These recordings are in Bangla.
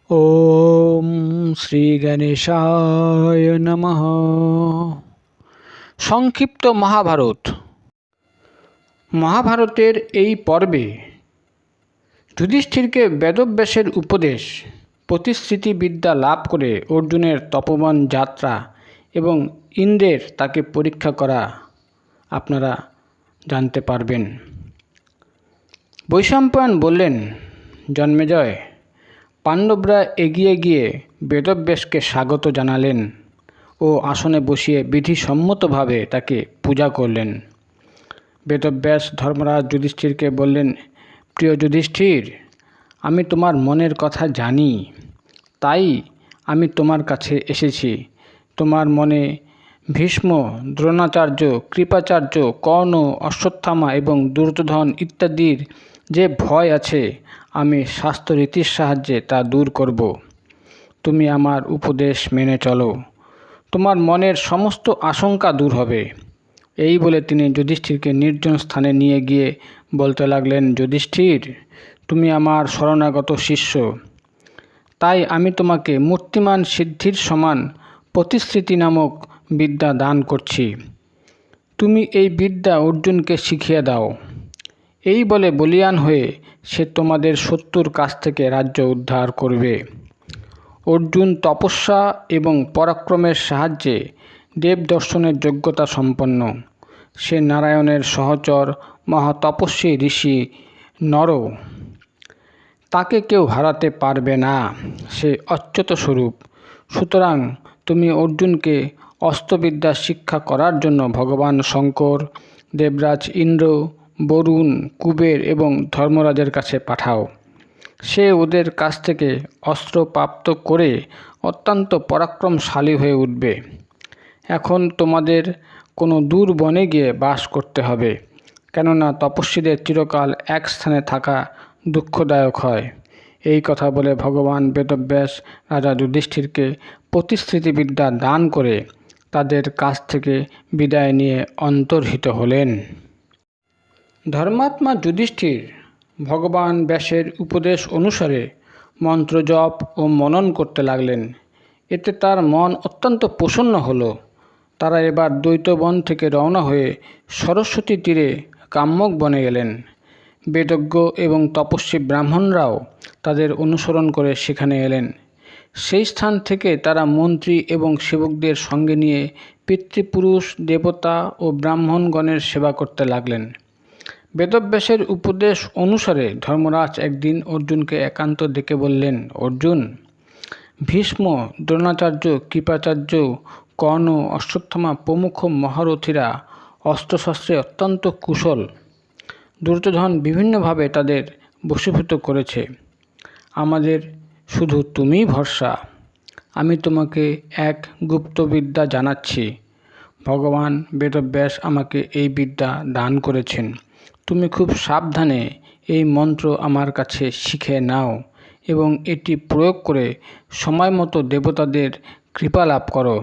ওম শ্রী গণেশায় নমঃ। সংক্ষিপ্ত মহাভারতের এই পর্বে যুধিষ্ঠিরকে বেদব্যাসের উপদেশ, প্রতিশ্রুতি বিদ্যা লাভ করে অর্জুনের তপোবন যাত্রা এবং ইন্দ্রের তাকে পরীক্ষা করা আপনারা জানতে পারবেন। বৈশম্পায়ন বললেন, জন্মেজয়, পাণ্ডবরা এগিয়ে গিয়ে বেদব্যাসকে স্বাগত জানালেন ও আসনে বসিয়ে বিধিসম্মতভাবে তাকে পূজা করলেন। বেদব্যাস ধর্মরাজ যুধিষ্ঠিরকে বললেন, প্রিয় যুধিষ্ঠির, আমি তোমার মনের কথা জানি, তাই আমি তোমার কাছে এসেছি। তোমার মনে ভীষ্ম, দ্রোণাচার্য, কৃপাচার্য, কর্ণ, অশ্বত্থামা এবং দুর্যোধন ইত্যাদির যে ভয় আছে, আমি শাস্ত্ররীতির সাহায্যে তা দূর করব। তুমি আমার উপদেশ মেনে চলো, তোমার মনের সমস্ত আশঙ্কা দূর হবে। এই বলে তিনি যুধিষ্ঠিরকে নির্জন স্থানে নিয়ে গিয়ে বলতে লাগলেন, যুধিষ্ঠির, তুমি আমার শরণাগত শিষ্য, তাই আমি তোমাকে মূর্তিমান সিদ্ধির সমান প্রতিশ্রুতি নামক বিদ্যা দান করছি। তুমি এই বিদ্যা অর্জুনকে শিখিয়ে দাও। এই বলে বলীয়ান হয়ে সে তোমাদের শত্রুর কাছ থেকে রাজ্য উদ্ধার করবে। অর্জুন তপস্যা এবং পরাক্রমের সাহায্যে দেব দর্শনের যোগ্যতা সম্পন্ন। সে নারায়ণের সহচর মহাতপস্বী ঋষি নর। তাকে কেউ হারাতে পারবে না, সে অচ্যুত স্বরূপ। সুতরাং তুমি অর্জুনকে অস্ত্রবিদ্যা শিক্ষা করার জন্য ভগবান শঙ্কর, দেবরাজ ইন্দ্র, বরুণ, কুবের এবং ধর্মরাজের কাছে পাঠাও। সে ওদের কাছ থেকে অস্ত্র প্রাপ্ত করে অত্যন্ত পরাক্রমশালী হয়ে উঠবে। এখন তোমাদের কোনো দূর বনে গিয়ে বাস করতে হবে, কেননা তপস্বীদের চিরকাল এক স্থানে থাকা দুঃখদায়ক হয়। এই কথা বলে ভগবান বেদব্যাস রাজা যুধিষ্ঠিরকে প্রতিশ্রুতিবিদ্যা দান করে তাদের কাছ থেকে বিদায় নিয়ে অন্তর্হিত হলেন। ধর্মাত্মা যুধিষ্ঠির ভগবান ব্যাসের উপদেশ অনুসারে মন্ত্র জপ ও মনন করতে লাগলেন। এতে তার মন অত্যন্ত প্রসন্ন হলো। তারা এবার দ্বৈতবন থেকে রওনা হয়ে সরস্বতী তীরে কাম্যক বনে গেলেন। বেদজ্ঞ এবং তপস্বী ব্রাহ্মণরাও তাদের অনুসরণ করে সেখানে এলেন। সেই স্থান থেকে তারা মন্ত্রী এবং সেবকদের সঙ্গে নিয়ে পিতৃপুরুষ, দেবতা ও ব্রাহ্মণগণের সেবা করতে লাগলেন। বেদব্যাসের উপদেশ অনুসারে ধর্মরাজ একদিন অর্জুনকে একান্ত ডেকে বললেন, অর্জুন, ভীষ্ম, দ্রোণাচার্য, কৃপাচার্য, কর্ণ, অশ্বত্থামা প্রমুখ মহারথীরা অস্ত্রশস্ত্রে অত্যন্ত কুশল। দুর্যোধন বিভিন্নভাবে তাদের বশীভূত করেছে। আমাদের শুধু তুমিই ভরসা। আমি তোমাকে এক গুপ্তবিদ্যা জানাচ্ছি। ভগবান বেদব্যাস আমাকে এই বিদ্যা দান করেছেন। তুমি খুব সাবধানে এই মন্ত্র আমার কাছে শিখে নাও এবং এটি প্রয়োগ করে সময় মতো দেবতাদের কৃপা লাভ করো।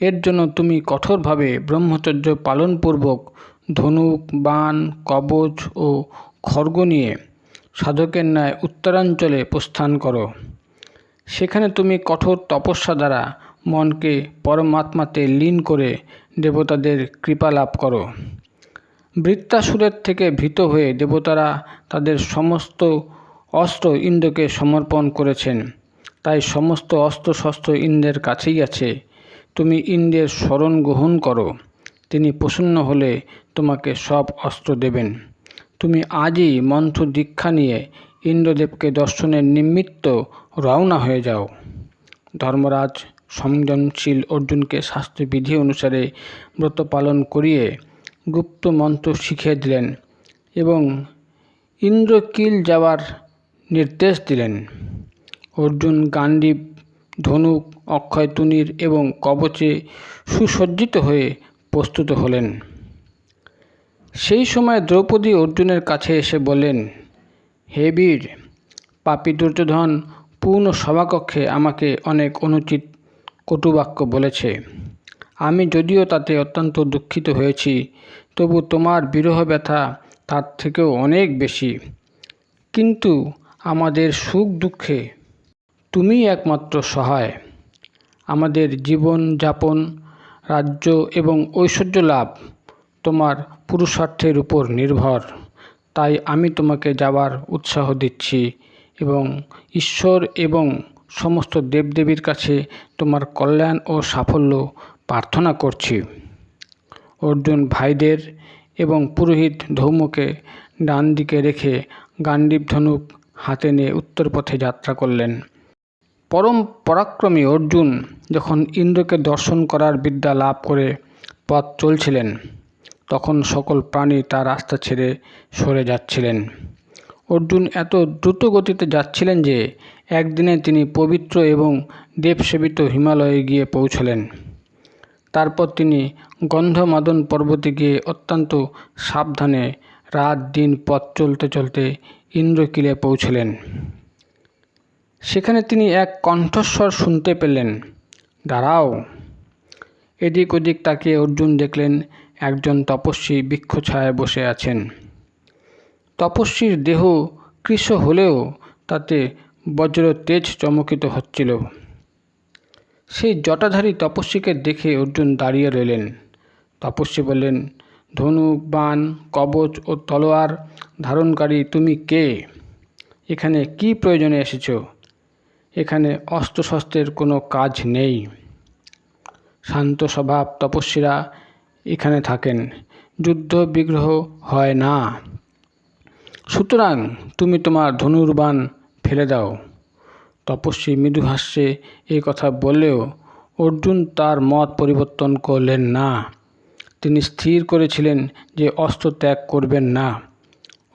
এর জন্য তুমি কঠোরভাবে ব্রহ্মচর্য পালনপূর্বক ধনুক, বাণ, কবচ ও খড়গ নিয়ে সাধকের ন্যায় উত্তরাঞ্চলে প্রস্থান করো। সেখানে তুমি কঠোর তপস্যা দ্বারা মনকে পরমাত্মাতে লীন করে দেবতাদের কৃপা লাভ করো। বৃত্তাসুরের থেকে ভীত হয়ে দেবতারা তাদের সমস্ত অস্ত্র ইন্দ্রকে সমর্পণ করেছেন, তাই সমস্ত অস্ত্রশস্ত্র ইন্দ্রের কাছেই আছে। তুমি ইন্দ্রের শরণ গ্রহণ করো, তিনি প্রসন্ন হলে তোমাকে সব অস্ত্র দেবেন। তুমি আজই মন্ত্র দীক্ষা নিয়ে ইন্দ্রদেবকে দর্শনের নিমিত্ত রওনা হয়ে যাও। ধর্মরাজ সংযমশীল অর্জুনকে শাস্ত্রবিধি অনুসারে ব্রত পালন করিয়ে গুপ্ত মন্ত্র শিখিয়ে দিলেন এবং ইন্দ্রকিল যাওয়ার নির্দেশ দিলেন। অর্জুন গান্ডীব, ধনুক, অক্ষয় তুনীর এবং কবচে সুসজ্জিত হয়ে প্রস্তুত হলেন। সেই সময় দ্রৌপদী অর্জুনের কাছে এসে বললেন, হে বীর, পাপী দুর্যোধন পূর্ণ সভাকক্ষে আমাকে অনেক অনুচিত কটুবাক্য বলেছে। আমি যদিও তাতে অত্যন্ত দুঃখিত হয়েছি, তবু তোমার বিরহ ব্যথা তার থেকেও অনেক বেশি। কিন্তু আমাদের সুখ দুঃখে তুমিই একমাত্র সহায়। আমাদের জীবন যাপন, রাজ্য এবং ঐশ্বর্য লাভ তোমার পুরুষার্থের উপর নির্ভর। তাই আমি তোমাকে যাবার উৎসাহ দিচ্ছি এবং ঈশ্বর এবং সমস্ত দেবদেবীর কাছে তোমার কল্যাণ ও সাফল্য প্রার্থনা করছি। অর্জুন ভাইদের এবং পুরোহিত ধৌমকে ডান দিকে রেখে গান্ডীব ধনুক হাতে নিয়ে উত্তর পথে যাত্রা করলেন। পরম পরাক্রমী অর্জুন যখন ইন্দ্রকে দর্শন করার বিদ্যা লাভ করে পথ চলছিলেন, তখন সকল প্রাণী তার রাস্তা ছেড়ে সরে যাচ্ছিলেন। অর্জুন এত দ্রুত গতিতে যাচ্ছিলেন যে একদিনে তিনি পবিত্র এবং দেবসেবিত হিমালয়ে গিয়ে পৌঁছলেন। তারপর তিনি গন্ধমাদন পর্বতে গিয়ে অত্যন্ত সাবধানে রাত দিন পথ চলতে চলতে ইন্দ্রকিলে পৌঁছলেন। সেখানে তিনি এক কণ্ঠস্বর শুনতে পেলেন, দাঁড়াও। এদিক ওদিক তাকিয়ে অর্জুন দেখলেন একজন তপস্বী বৃক্ষছায়ায় বসে আছেন। তপস্বীর দেহ কৃশ হলেও তাতে বজ্র তেজ চমকিত হচ্ছিল। সেই জটাধারী তপস্বীকে দেখে অর্জুন দাঁড়িয়ে রইলেন। তপস্বী বললেন, ধনুক, বাণ, কবচ ও তলোয়ার ধারণকারী তুমি কে? এখানে কি প্রয়োজনে এসেছ? এখানে অস্ত্রশস্ত্রের কোনো কাজ নেই। শান্ত স্বভাব তপস্বীরা এখানে থাকেন, যুদ্ধ বিগ্রহ হয় না। সুতরাং তুমি তোমার ধনুর্বাণ ফেলে দাও। তপস্বী মৃদু হাস্যে এই কথা বললেও অর্জুন তার মত পরিবর্তন করলেন না। তিনি স্থির করেছিলেন যে অস্ত্র ত্যাগ করবেন না।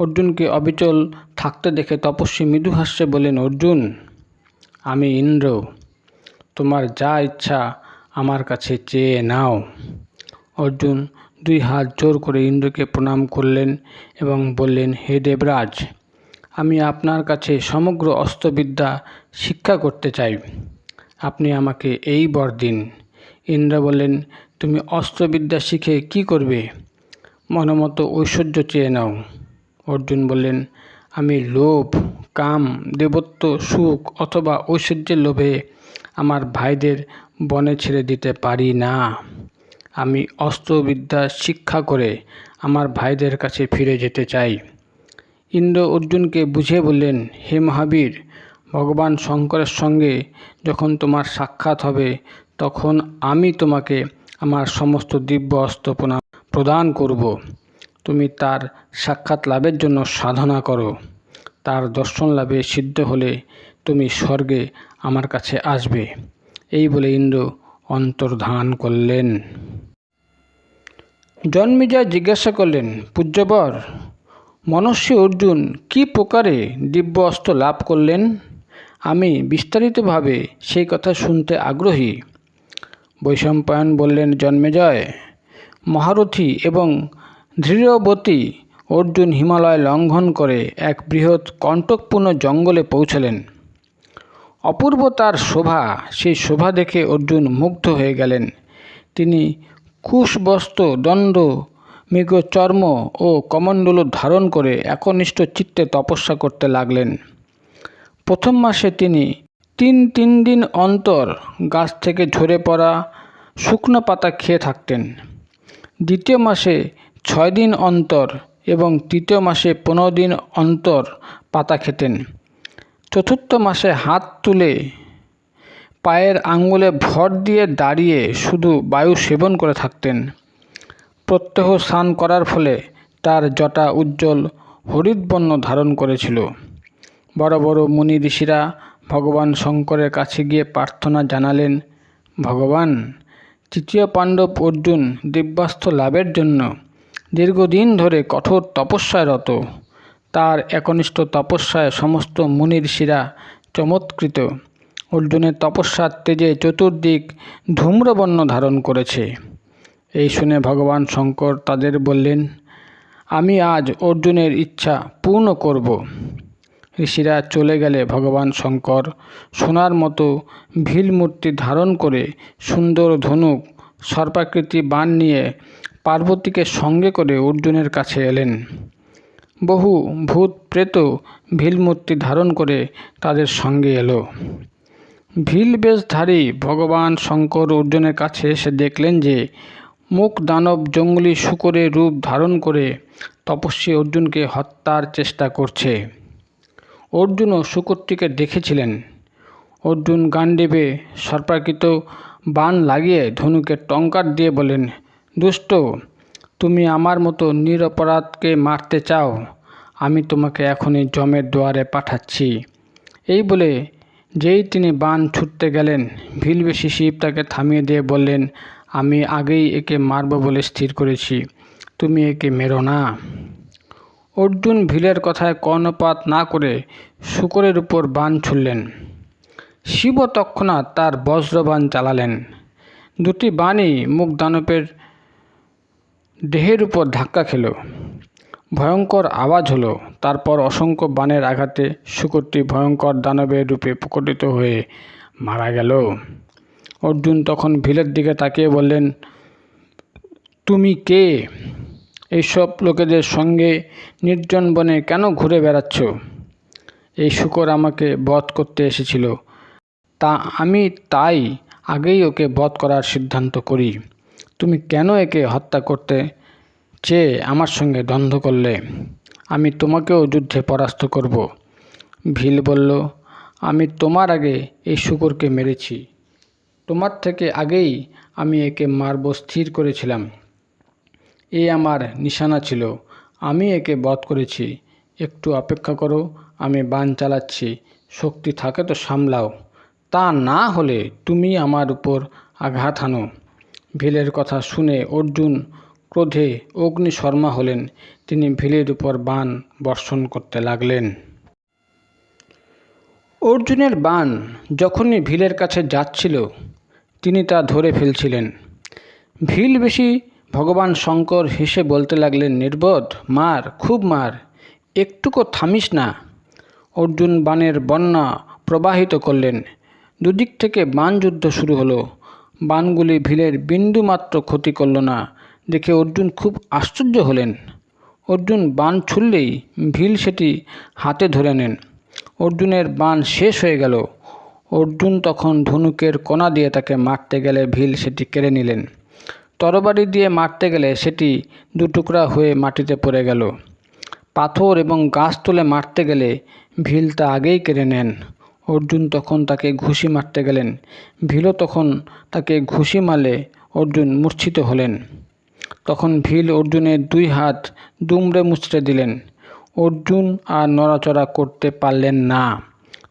অর্জুনকে অবিচল থাকতে দেখে তপস্বী মৃদু হাস্যে বললেন, অর্জুন, আমি ইন্দ্র, তোমার যা ইচ্ছা আমার কাছে চেয়ে নাও। অর্জুন দুই হাত জোর করে ইন্দ্রকে প্রণাম করলেন এবং বললেন, হে দেবরাজ, আমি আপনার কাছে সমগ্র অস্ত্রবিদ্যা শিক্ষা করতে চাই। আপনি আমাকে এই বর দিন। ইন্দ্র বললেন, তুমি অস্ত্রবিদ্যা শিখে কি করবে? মনমতো ঐশ্বর্য চেয়ে নাও। অর্জুন বললেন, আমি লোভ, কাম, দেবত্ব, সুখ অথবা ঐশ্বর্যের লোভে আমার ভাইদের বনে ছেড়ে দিতে পারি না। আমি অস্ত্রবিদ্যা শিক্ষা করে আমার ভাইদের কাছে ফিরে যেতে চাই। ইন্দ্র অর্জুনকে বুঝিয়ে বললেন, হে মহাবীর, ভগবান শঙ্করের সঙ্গে যখন তোমার সাক্ষাৎ হবে তখন আমি তোমাকে আমার সমস্ত দিব্য অস্ত্র প্রদান করব। তুমি তার সাক্ষাৎ লাভের জন্য সাধনা করো। তার দর্শন লাভে সিদ্ধ হলে তুমি স্বর্গে আমার কাছে আসবে। এই বলে ইন্দ্র অন্তর্ধান করলেন। জন্মেজয় জিজ্ঞাসা করলেন, পূজ্যবর, মনস্বী অর্জুন কি প্রকারে দিব্য অস্ত্র লাভ করলেন? আমি বিস্তারিতভাবে সেই কথা শুনতে আগ্রহী। বৈশম্পায়ন বললেন, জন্মেজয়, মহারথী এবং দৃঢ়বতী অর্জুন হিমালয় লঙ্ঘন করে এক বৃহৎ কণ্টকপূর্ণ জঙ্গলে পৌঁছলেন। অপূর্ব তার শোভা, সেই শোভা দেখে অর্জুন মুগ্ধ হয়ে গেলেন। তিনি কুশবস্ত্র, দণ্ড, মৃগচর্ম ও কমণ্ডলু ধারণ করে একনিষ্ঠ চিত্তে তপস্যা করতে লাগলেন। প্রথম মাসে তিনি তিন দিন অন্তর গাছ থেকে ঝরে পড়া শুকনো পাতা খেয়ে থাকতেন। দ্বিতীয় মাসে 6 দিন অন্তর এবং তৃতীয় মাসে 15 দিন অন্তর পাতা খেতেন। চতুর্থ মাসে হাত তুলে পায়ের আঙ্গুলে ভর দিয়ে দাঁড়িয়ে শুধু বায়ু সেবন করে থাকতেন। প্রত্যহ স্নান করার ফলে তার জটা উজ্জ্বল হরিৎবর্ণ ধারণ করেছিল। বড় বড় মুনি ঋষিরা ভগবান শঙ্করের কাছে গিয়ে প্রার্থনা জানালেন, ভগবান, তৃতীয় পাণ্ডব অর্জুন দিব্যাস্ত্র লাভের জন্য দীর্ঘদিন ধরে কঠোর তপস্যায় রত। তার একনিষ্ঠ তপস্যায় সমস্ত মুনি ঋষিরা চমৎকৃত। অর্জুনের তপস্যার তেজে চতুর্দিক ধূম্রবর্ণ ধারণ করেছে। এই শুনে ভগবান শঙ্কর তাদের বললেন, আমি আজ অর্জুনের ইচ্ছা পূর্ণ করব। ঋষিরা চলে গেলে ভগবান শঙ্কর সোনার মতো ভিল মূর্তি ধারণ করে সুন্দর ধনুক, সর্পাকৃতি বাণ নিয়ে পার্বতীকে সঙ্গে করে অর্জুনের কাছে এলেন। বহু ভূত প্রেত ভিল মূর্তি ধারণ করে তাদের সঙ্গে এলো। ভিলবেশধারী ভগবান শঙ্কর অর্জুনের কাছে এসে দেখলেন যে মুখ দানব জঙ্গলি শূকরের রূপ ধারণ করে তপস্বী অর্জুনকে হত্যার চেষ্টা করছে। অর্জুনও শূকরটিকে দেখেছিলেন। অর্জুন গান্ডীবে সর্পাকৃত বাণ লাগিয়ে ধনুকে টঙ্কার দিয়ে বলেন, দুষ্ট, তুমি আমার মতো নিরপরাধকে মারতে চাও? আমি তোমাকে এখনই যমের দুয়ারে পাঠাচ্ছি। এই বলে যেই তিনি বাণ ছুটতে গেলেন, ভিলবেশী শিব তাকে থামিয়ে দিয়ে বললেন, আমি আগেই একে মারব বলে স্থির করেছি, তুমি একে মেরো না। অর্জুন ভিলের কথায় কর্ণপাত না করে শূকরের উপর বাণ ছুড়লেন। শিবও তৎক্ষণাৎ তার বজ্রবাণ চালালেন। দুটি বাণই মুখ দানবের দেহের উপর ধাক্কা খেল। ভয়ঙ্কর আওয়াজ হলো। তারপর অসংখ্য বাণের আঘাতে শূকরটি ভয়ঙ্কর দানবের রূপে প্রকটিত হয়ে মারা গেল। অর্জুন তখন ভিলের দিকে তাকিয়ে বললেন, তুমি কে? এইসব লোকেদের সঙ্গে নির্জন বনে কেন ঘুরে বেড়াচ্ছ? এই শূকর আমাকে বধ করতে এসেছিল, আমি তাই আগেই ওকে বধ করার সিদ্ধান্ত করি। তুমি কেন একে হত্যা করতে চেয়ে আমার সঙ্গে দ্বন্দ্ব করলে? আমি তোমাকেও যুদ্ধে পরাস্ত করব। ভিল বলল, আমি তোমার আগে এই শূকরকে মেরেছি। তোমার থেকে আগেই আমি একে মারব স্থির করেছিলাম। এ আমার নিশানা ছিল, আমি একে বধ করেছি। একটু অপেক্ষা করো, আমি বাণ চালাচ্ছি, শক্তি থাকে তো সামলাও, তা না হলে তুমি আমার উপর আঘাত হানো। ভিলের কথা শুনে অর্জুন ক্রোধে অগ্নিশর্মা হলেন। তিনি ভিলের উপর বাণ বর্ষণ করতে লাগলেন। অর্জুনের বাণ যখনই ভিলের কাছে যাচ্ছিল, তিনি তা ধরে ফেলছিলেন। ভিলবেশী ভগবান শঙ্কর হেসে বলতে লাগলেন, নির্বোধ, মার, খুব মার, একটুকু থামিস না। অর্জুন বাণের বন্যা প্রবাহিত করলেন। দুদিক থেকে বাণযুদ্ধ শুরু হলো। বাণগুলি ভিলের বিন্দুমাত্র ক্ষতি করল না দেখে অর্জুন খুব আশ্চর্য হলেন। অর্জুন বাণ ছুড়লেই ভিল সেটি হাতে ধরে নেন। অর্জুনের বাণ শেষ হয়ে গেল। অর্জুন তখন ধনুকের কোনা দিয়ে তাকে মারতে গেলে ভিল সেটি কেড়ে নিলেন। তরবারি দিয়ে মারতে গেলে সেটি দুটুকরা হয়ে মাটিতে পড়ে গেল। পাথর এবং গাছ তুলে মারতে গেলে ভিল তা আগেই কেড়ে নেন। অর্জুন তখন তাকে ঘুষি মারতে গেলেন। ভিলও তখন তাকে ঘুষি মারলে অর্জুন মূর্ছিত হলেন। তখন ভিল অর্জুনের দুই হাত দুমড়ে মুচড়ে দিলেন। অর্জুন আর নড়াচড়া করতে পারলেন না।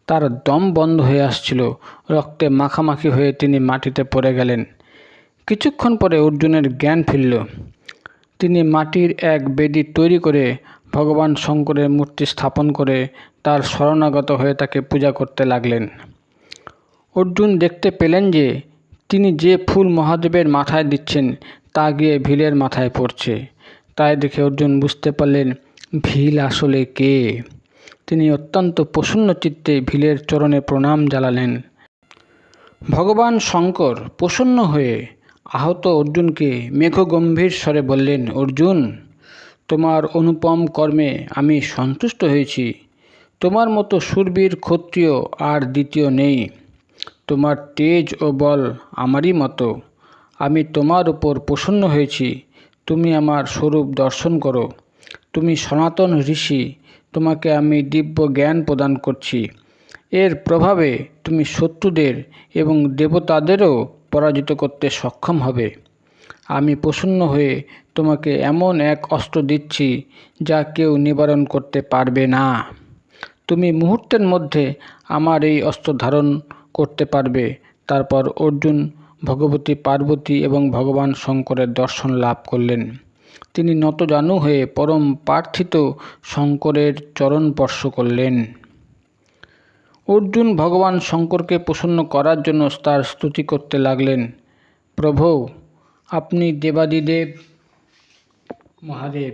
তার দম বন্ধ হয়ে আসছিল। রক্তে মাখামাখি হয়ে তিনি মাটিতে পড়ে গেলেন। কিছুক্ষণ পরে অর্জুনের জ্ঞান ফিরল। তিনি মাটির এক বেদি তৈরি করে ভগবান শঙ্করের মূর্তি স্থাপন করে তার শরণাগত হয়ে তাকে পূজা করতে লাগলেন। অর্জুন দেখতে পেলেন যে তিনি যে ফুল মহাদেবের মাথায় দিচ্ছেন তা গিয়ে ভিলের মাথায় পড়ছে। তাই দেখে অর্জুন বুঝতে পারলেন ভিল আসলে কে। তিনি অত্যন্ত প্রসন্ন চিত্তে ভিলের চরণে প্রণাম জানালেন। ভগবান শঙ্কর প্রসন্ন হয়ে আহত অর্জুনকে মেঘগম্ভীর স্বরে বললেন, অর্জুন, তোমার অনুপম কর্মে আমি সন্তুষ্ট হয়েছি। তোমার মতো শূরবীর ক্ষত্রিয় আর দ্বিতীয় নেই। তোমার তেজ ও বল আমারই মতো। আমি তোমার উপর প্রসন্ন হয়েছি। তুমি আমার স্বরূপ দর্শন করো। তুমি সনাতন ঋষি। তোমাকে আমি দিব্য জ্ঞান প্রদান করছি। এর প্রভাবে তুমি শত্রুদের এবং দেবতাদেরও পরাজিত করতে সক্ষম হবে। আমি প্রসন্ন হয়ে তোমাকে এমন এক অস্ত্র দিচ্ছি যা কেউ নিবারণ করতে পারবে না। তুমি মুহূর্তের মধ্যে আমার এই অস্ত্র ধারণ করতে পারবে। তারপর অর্জুন ভগবতী পার্বতী এবং ভগবান শঙ্করের দর্শন লাভ করলেন। তিনি নতজানু হয়ে পরম প্রার্থিত শঙ্করের চরণ স্পর্শ করলেন। অর্জুন ভগবান শঙ্করকে প্রসন্ন করার জন্য তার স্তুতি করতে লাগলেন। প্রভু, আপনি দেবাদিদেব মহাদেব।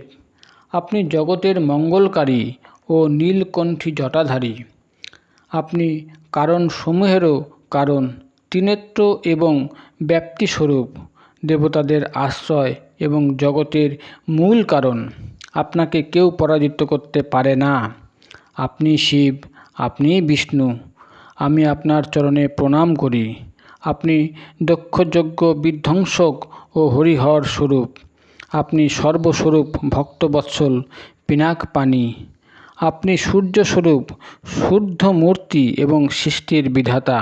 আপনি জগতের মঙ্গলকারী ও নীলকণ্ঠী জটাধারী। আপনি কারণ সমূহেরও কারণ, ত্রিনেত্র এবং ব্যাপ্তিস্বরূপ, দেবতাদের আশ্রয় এবং জগতের মূল কারণ। আপনাকে কেউ পরাজিত করতে পারে না। আপনি শিব, আপনি বিষ্ণু। আমি আপনার চরণে প্রণাম করি। আপনি দক্ষযজ্ঞ বিধ্বংসক ও হরিহর স্বরূপ। আপনি সর্বস্বরূপ ভক্তবৎসল পিনাক পানি। আপনি সূর্যস্বরূপ শুদ্ধ মূর্তি এবং সৃষ্টির বিধাতা।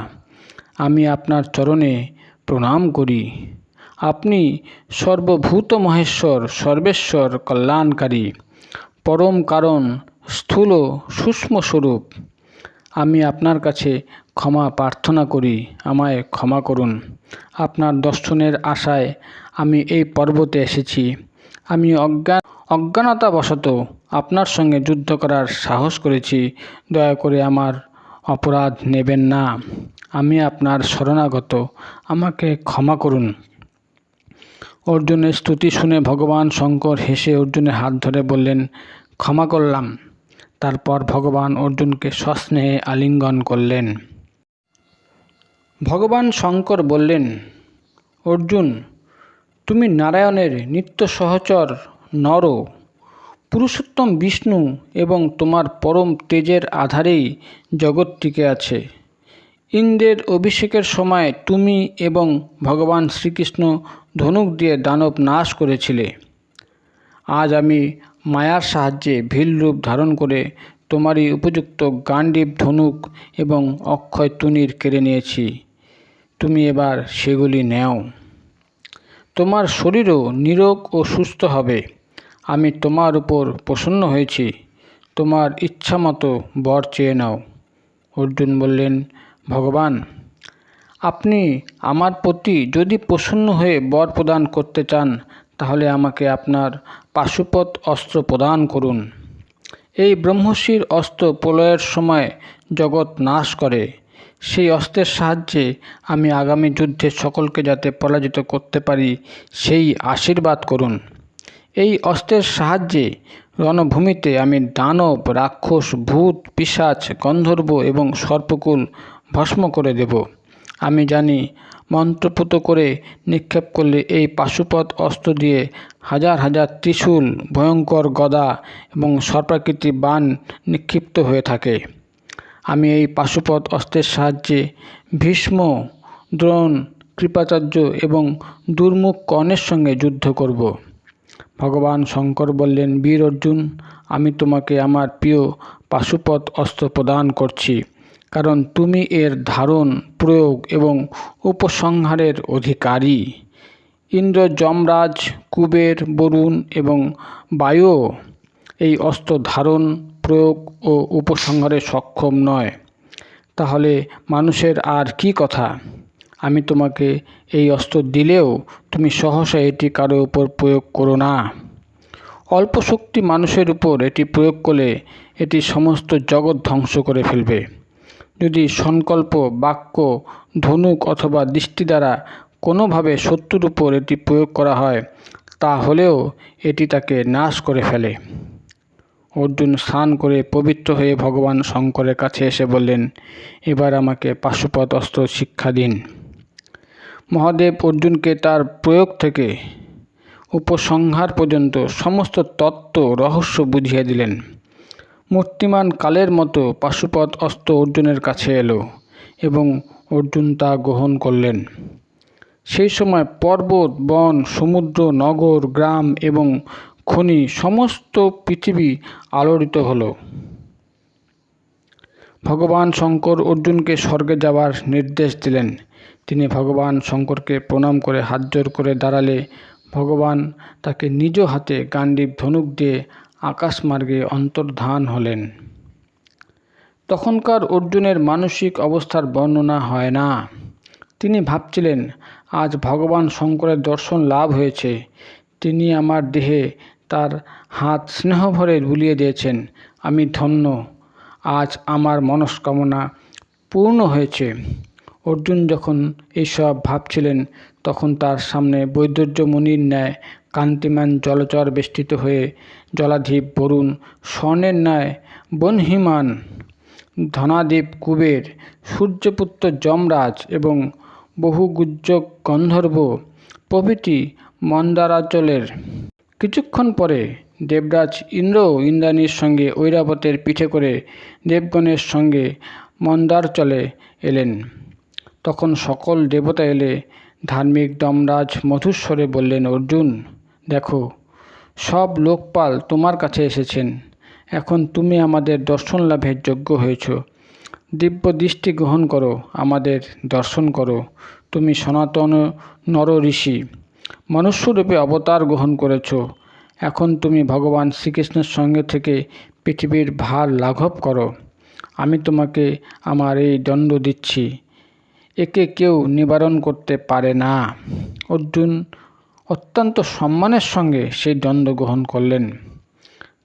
আমি আপনার চরণে প্রণাম করি। আপনি সর্বভূত মহেশ্বর, সর্বেশ্বর, কল্যাণকারী, পরম কারণ, স্থূল সূক্ষ্ম স্বরূপ। আমি আপনার কাছে ক্ষমা প্রার্থনা করি, আমায় ক্ষমা করুন। আপনার দর্শনের আশায় আমি এই পর্বতে এসেছি। আমি অজ্ঞানতাবশত আপনার সঙ্গে যুদ্ধ করার সাহস করেছি। দয়া করে আমার অপরাধ নেবেন না। আমি আপনার শরণাগত, আমাকে ক্ষমা করুন। অর্জুনের স্তুতি শুনে ভগবান শঙ্কর হেসে অর্জুনের হাত ধরে বললেন, ক্ষমা করলাম। তারপর ভগবান অর্জুনকে সস্নেহে আলিঙ্গন করলেন। ভগবান শঙ্কর বললেন, অর্জুন, তুমি নারায়ণের নিত্য সহচর নর, পুরুষোত্তম বিষ্ণু এবং তোমার পরম তেজের আধারেই জগৎ টিকে আছে। ইন্দ্রের অভিষেকের সময় তুমি এবং ভগবান শ্রীকৃষ্ণ ধনুক দিয়ে দানব নাশ করেছিলে। আজ আমি মায়ার সাহায্যে ভীল রূপ ধারণ করে তোমারই উপযুক্ত গাণ্ডীব ধনুক এবং অক্ষয় তুনীর কেড়ে নিয়েছি। তুমি এবার সেগুলি নেও। তোমার শরীরও নিরোগ ও সুস্থ হবে। আমি তোমার উপর প্রসন্ন হয়েছি। তোমার ইচ্ছামতো বর চেয়ে নাও। অর্জুন বললেন, ভগবান, আপনি আমার প্রতি যদি প্রসন্ন হয়ে বর প্রদান করতে চান, তাহলে আমাকে আপনার পাশুপত অস্ত্র প্রদান করুন। এই ব্রহ্মশির অস্ত্র প্রলয়ের সময় জগৎ নাশ করে। সেই অস্ত্রের সাহায্যে আমি আগামী যুদ্ধে সকলকে যাতে পরাজিত করতে পারি, সেই আশীর্বাদ করুন। এই অস্ত্রের সাহায্যে রণভূমিতে আমি দানব, রাক্ষস, ভূত, পিশাচ, গন্ধর্ব এবং সর্পকুল ভস্ম করে দেব। আমি জানি, মন্ত্রপুত করে নিক্ষেপ করলে এই পাশুপত অস্ত্র দিয়ে হাজার হাজার ত্রিশূল, ভয়ঙ্কর গদা এবং সর্পাকৃতি বাণ নিক্ষিপ্ত হয়ে থাকে। আমি এই পাশুপত অস্ত্রের সাহায্যে ভীষ্ম, দ্রোণ, কৃপাচার্য এবং দুর্মুখ কর্ণের সঙ্গে যুদ্ধ করব। ভগবান শঙ্কর বললেন, বীর অর্জুন, আমি তোমাকে আমার প্রিয় পাশুপত অস্ত্র প্রদান করছি, কারণ তুমি এর ধারণ, প্রয়োগ এবং উপসংহারের অধিকারী। ইন্দ্র, যমরাজ, কুবের, বরুণ এবং বায়ুও এই অস্ত্র ধারণ, প্রয়োগ ও উপসংহারে সক্ষম নয়। তাহলে মানুষের আর কি কথা? আমি তোমাকে এই অস্ত্র দিলেও তুমি সহসা এটি কারো উপর প্রয়োগ করো না। অল্প শক্তি মানুষের উপর এটি প্রয়োগ করলে এটি সমস্ত জগৎ ধ্বংস করে ফেলবে। যদি সংকল্প, বাক্য, ধনুক অথবা দৃষ্টি দ্বারা কোনোভাবে শত্রুর উপর এটি প্রয়োগ করা হয়, তাহলেও এটি তাকে নাশ করে ফেলে। অর্জুন স্নান করে পবিত্র হয়ে ভগবান শঙ্করের কাছে এসে বললেন, এবার আমাকে পাশুপত অস্ত্র শিক্ষা দিন। মহাদেব অর্জুনকে তার প্রয়োগ থেকে উপসংহার পর্যন্ত সমস্ত তত্ত্ব রহস্য বুঝিয়ে দিলেন। মূর্তিমান কালের মতো পাশুপত অস্ত্র অর্জুনের কাছে এলো এবং অর্জুন তা গ্রহণ করলেন। সেই সময় পর্বত, বন, সমুদ্র, নগর, গ্রাম এবং খনি সমস্ত পৃথিবী আলোড়িত হলো। ভগবান শঙ্কর অর্জুনকে স্বর্গে যাওয়ার নির্দেশ দিলেন। তিনি ভগবান শঙ্করকে প্রণাম করে হাত জোড় করে দাঁড়ালে ভগবান তাকে নিজ হাতে গাণ্ডীব ধনুক দিয়ে আকাশমার্গে অন্তর্ধান হলেন। তখনকার অর্জুনের মানসিক অবস্থার বর্ণনা হয় না। তিনি ভাবছিলেন, আজ ভগবান শঙ্করের দর্শন লাভ হয়েছে। তিনি আমার দেহে তার হাত স্নেহভরে বুলিয়ে দিয়েছেন। আমি ধন্য। আজ আমার মনস্কামনা পূর্ণ হয়েছে। অর্জুন যখন এইসব ভাবছিলেন, তখন তার সামনে বৈদুর্য মুনির ন্যায় কান্তিমান জলচর বেষ্টিত হয়ে জলাধিপ বরুণ, স্বর্ণের ন্যায় বহ্নিমান ধনাদেব কুবের, সূর্যপুত্র যমরাজ এবং বহুগুজ্জ গন্ধর্ব প্রভৃতি মন্দারাচলের। কিছুক্ষণ পরে দেবরাজ ইন্দ্র ইন্দ্রাণীর সঙ্গে ঐরাবতের পিঠে করে দেবগণের সঙ্গে মন্দারচলে এলেন। তখন সকল দেবতা এলে ধার্মিক যমরাজ মধুস্বরে বললেন, অর্জুন দেখো, সব লোকপাল তোমার কাছে এসেছেন। এখন তুমি আমাদের দর্শন লাভের যোগ্য হয়েছ। দিব্য দৃষ্টি গ্রহণ করো, আমাদের দর্শন করো। তুমি সনাতন নর ঋষি, মনুষ্যরূপে অবতার গ্রহণ করেছ। এখন তুমি ভগবান শ্রীকৃষ্ণের সঙ্গে থেকে পৃথিবীর ভার লাঘব করো। আমি তোমাকে আমার এই দণ্ড দিচ্ছি, একে কেউ নিবারণ করতে পারে না। অর্জুন অত্যন্ত সম্মানের সঙ্গে সেই দণ্ড গ্রহণ করলেন।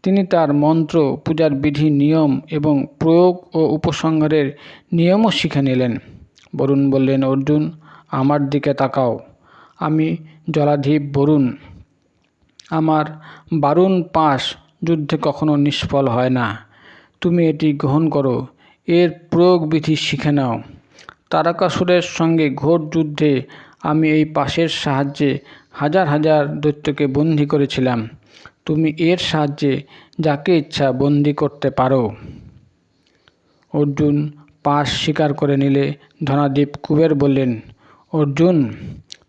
তিনি তার মন্ত্র, পূজার বিধি, নিয়ম এবং প্রয়োগ ও উপসংহারের নিয়মও শিখে নিলেন। বরুণ বললেন, অর্জুন আমার দিকে তাকাও, আমি জলাধিপ বরুণ। আমার বারুণ পাশ যুদ্ধে কখনো নিষ্ফল হয় না। তুমি এটি গ্রহণ করো, এর প্রয়োগ বিধি শিখে নাও। তারকাসুরের সঙ্গে ঘোর যুদ্ধে আমি এই পাশের সাহায্যে হাজার হাজার দৈত্যকে বন্দী করেছিলাম। তুমি এর সাহায্যে যাকে ইচ্ছা বন্দী করতে পারো। অর্জুন পাশ স্বীকার করে নিলে ধনাদীপ কুবের বললেন, অর্জুন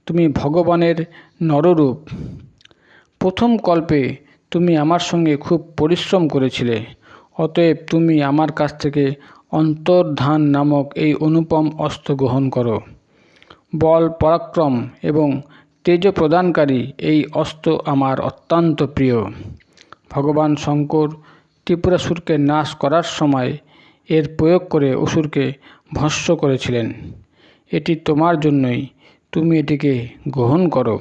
তুমি ভগবানের নররূপ। প্রথম কল্পে তুমি আমার সঙ্গে খুব পরিশ্রম করেছিলে, অতএব তুমি আমার কাছ থেকে অন্তর্ধান নামক এই অনুপম অস্ত্র গ্রহণ করো। বল, পরাক্রম এবং তেজ প্রদানকারী এই অস্ত্র আমার অত্যন্ত প্রিয়। ভগবান শঙ্কর ত্রিপুরাসুরকে নাশ করার সময় এর প্রয়োগ করে অসুরকে ভস্ম করেছিলেন। এটি তোমার জন্যই, তুমি এটিকে গ্রহণ করো।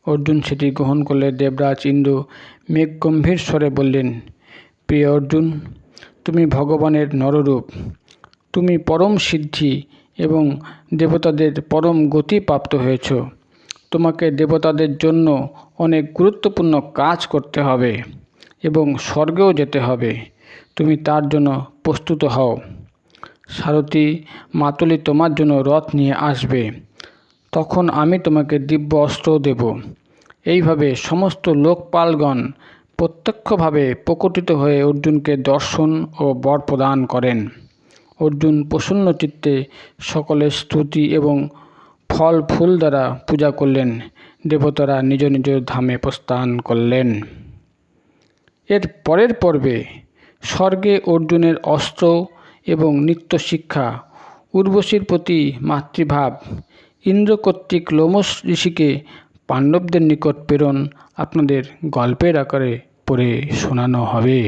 অর্জুন সেটি গ্রহণ করলে দেবরাজ ইন্দ্র মেঘগম্ভীর স্বরে বললেন, প্রিয় অর্জুন, তুমি ভগবানের নররূপ। তুমি পরম সিদ্ধি এবং দেবতাদের পরম গতি প্রাপ্ত হয়েছ। তোমাকে দেবতাদের জন্য অনেক গুরুত্বপূর্ণ কাজ করতে হবে এবং স্বর্গেও যেতে হবে। তুমি তার জন্য প্রস্তুত হও। সারথী মাতুলি তোমার জন্য রথ নিয়ে আসবে। তখন আমি তোমাকে দিব্য অস্ত্র দেব। এইভাবে সমস্ত লোকপালগণ প্রত্যক্ষভাবে প্রকটিত হয়ে অর্জুনকে দর্শন ও বর প্রদান করেন। অর্জুন প্রসন্ন চিত্তে সকলের স্তুতি এবং ফল ফুল দ্বারা পূজা করলেন। দেবতারা নিজ নিজ ধামে প্রস্থান করলেন। এর পরের পর্বে স্বর্গে অর্জুনের অস্ত্র এবং নিত্য শিক্ষা, উর্বশীর প্রতি মাতৃভাব, ইন্দ্র কর্তৃক লোমশ ঋষিকে পাণ্ডবদের নিকট প্রেরণ আপনাদের গল্পের আকারে পড়ে শোনানো হবে।